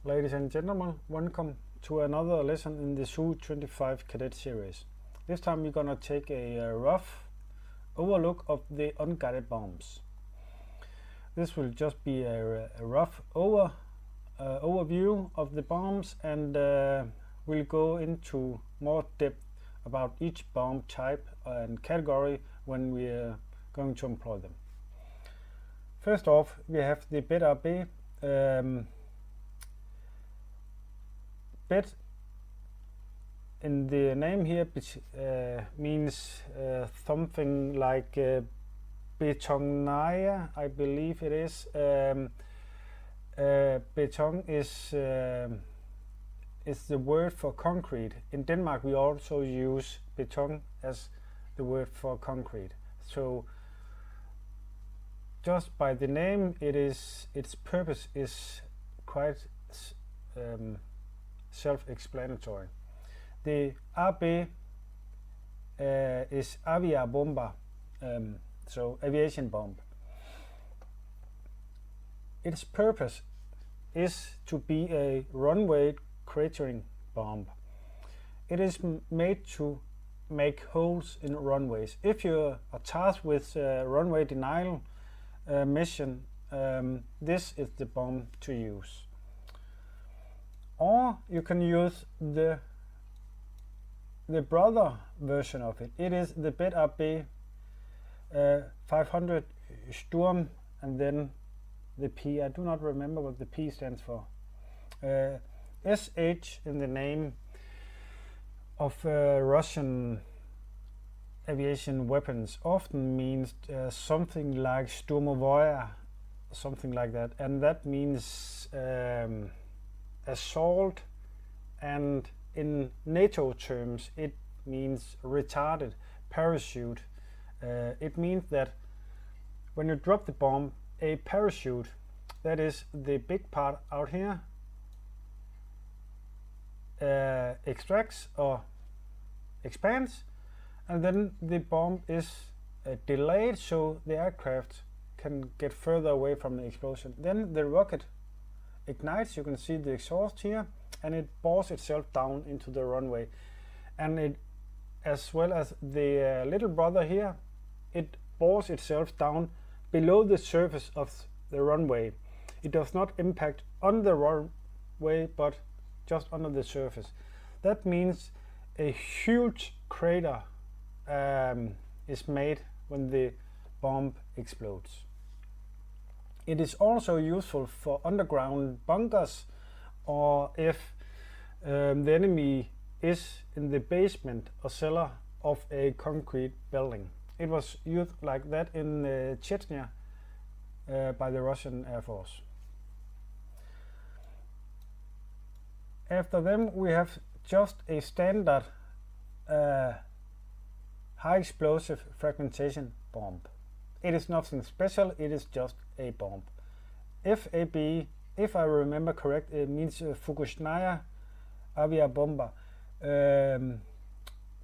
Ladies and gentlemen, welcome to another lesson in the Su-25 Cadet Series. This time we're gonna take a rough overlook of the unguided bombs. This will just be a rough overview of the bombs, and we'll go into more depth about each bomb type and category when we're going to employ them. First off, we have the BED. BED in the name here means something like betonaya, I believe it is. Beton is the word for concrete. In Denmark we also use beton as the word for concrete. So just by the name, its purpose is quite self-explanatory. The AB is aviabomber, so aviation bomb. Its purpose is to be a runway cratering bomb. It is made to make holes in runways. If you are tasked with runway denial mission, this is the bomb to use. Or you can use the brother version of it. It is the BED AB 500 Sturm, and then the P. I do not remember what the P stands for. SH in the name of Russian aviation weapons often means something like Sturmovaya, something like that, and that means assault, and in NATO terms it means retarded parachute. It means that when you drop the bomb, a parachute, that is the big part out here, extracts or expands, and then the bomb is delayed so the aircraft can get further away from the explosion. Then the rocket ignites, you can see the exhaust here, and it bores itself down into the runway, and it, as well as the little brother here, it bores itself down below the surface of the runway. It does not impact on the runway but just under the surface. That means a huge crater is made when the bomb explodes. It is also useful for underground bunkers, or if the enemy is in the basement or cellar of a concrete building. It was used like that in Chechnya by the Russian Air Force. After them we have just a standard high explosive fragmentation bomb. It is nothing special, it is just a bomb. FAB, if I remember correct, it means Fukushnaya aviabomber,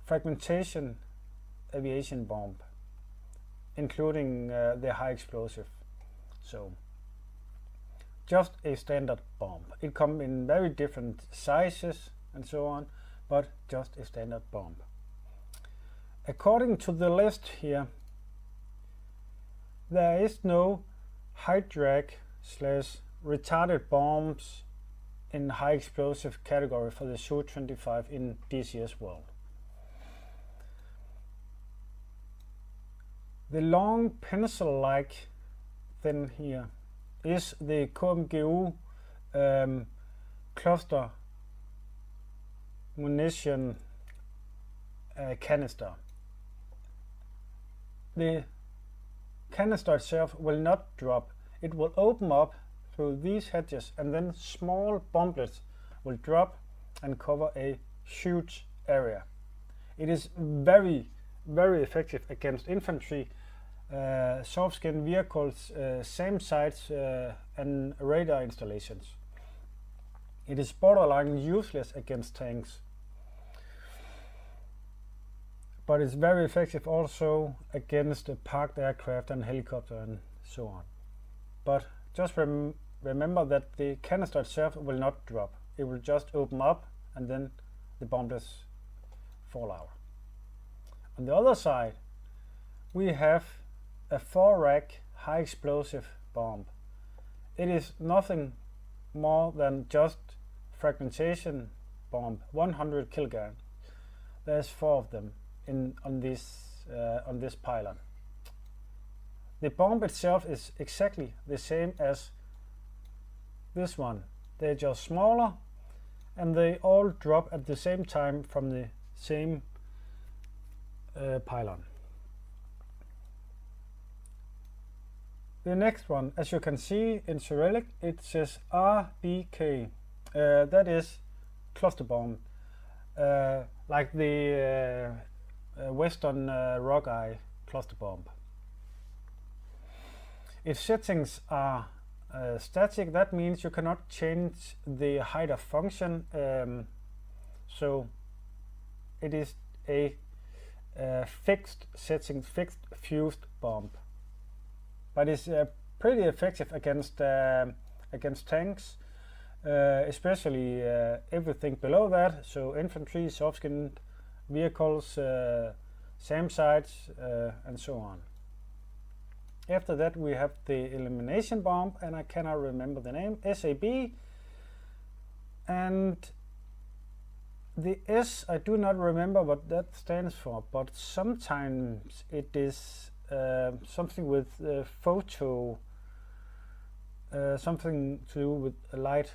fragmentation aviation bomb, including the high explosive. So just a standard bomb. It comes in very different sizes and so on, but just a standard bomb. According to the list here, there is no high drag / retarded bombs in high explosive category for the Su-25 in this year's world. The long pencil-like thing here is the KMGU cluster munition canister. The canister itself will not drop. It will open up through these hatches, and then small bomblets will drop and cover a huge area. It is very, very effective against infantry, soft skin vehicles, SAM sites and radar installations. It is borderline useless against tanks, but it's very effective also against parked aircraft and helicopter and so on. But just remember that the canister itself will not drop. It will just open up and then the bomb does fall out. On the other side, we have a 4-rack high explosive bomb. It is nothing more than just fragmentation bomb, 100 kilograms. There's 4 of them on this pylon. The bomb itself is exactly the same as this one. They're just smaller and they all drop at the same time from the same pylon. The next one, as you can see in Cyrillic, it says RBK. That is cluster bomb, like the Western Rockeye cluster bomb. If settings are static, that means you cannot change the height of function, so it is a fixed setting, fixed fused bomb. But it's pretty effective against tanks, especially everything below that, so infantry, soft-skinned vehicles, SAM sites, and so on. After that we have the elimination bomb, and I cannot remember the name, SAB, and the S I do not remember what that stands for, but sometimes it is something with photo, something to do with light.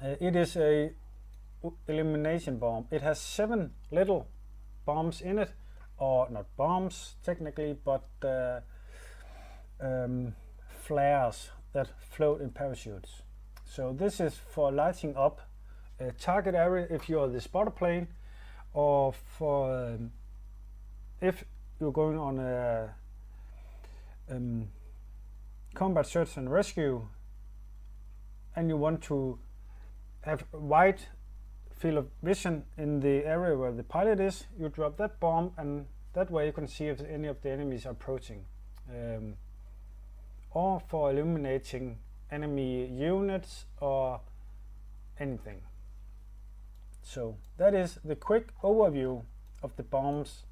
It is a elimination bomb. It has 7 little bombs in it, or not bombs technically, but flares that float in parachutes. So this is for lighting up a target area if you are the spotter plane, or for if you're going on a combat search and rescue and you want to have wide field of vision in the area where the pilot is, you drop that bomb, and that way you can see if any of the enemies are approaching, or for eliminating enemy units or anything. So that is the quick overview of the bombs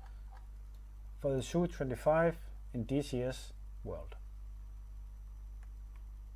for the Su-25 in DCS world.